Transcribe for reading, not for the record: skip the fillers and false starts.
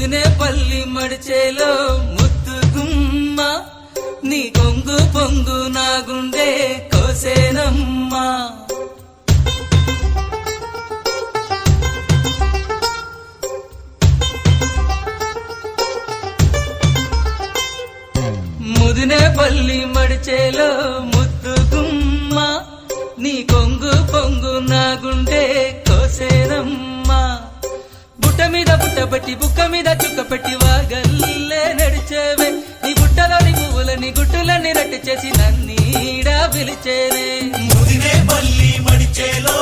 ముదినేపల్లి మడిచేలో ముద్దు గుమ్మ నీ కొంగు పొంగు నా గుండె కోసేనమ్మా ముదినేపల్లి మడిచేలో ముద్దు గుమ్మ నీ కొంగు పొంగు నా గుండె కోసేనమ్మా బుట్ట మీద బుట్టబట్టి బుక్క మీద చుక్క పెట్టి వాగల్లే నడిచేవే నీ బుట్టలోని పువ్వులని గుట్టులన్నీ రట్టు చేసి నన్నీడా పిలిచేనే ముదినేపల్లి మడిచేలో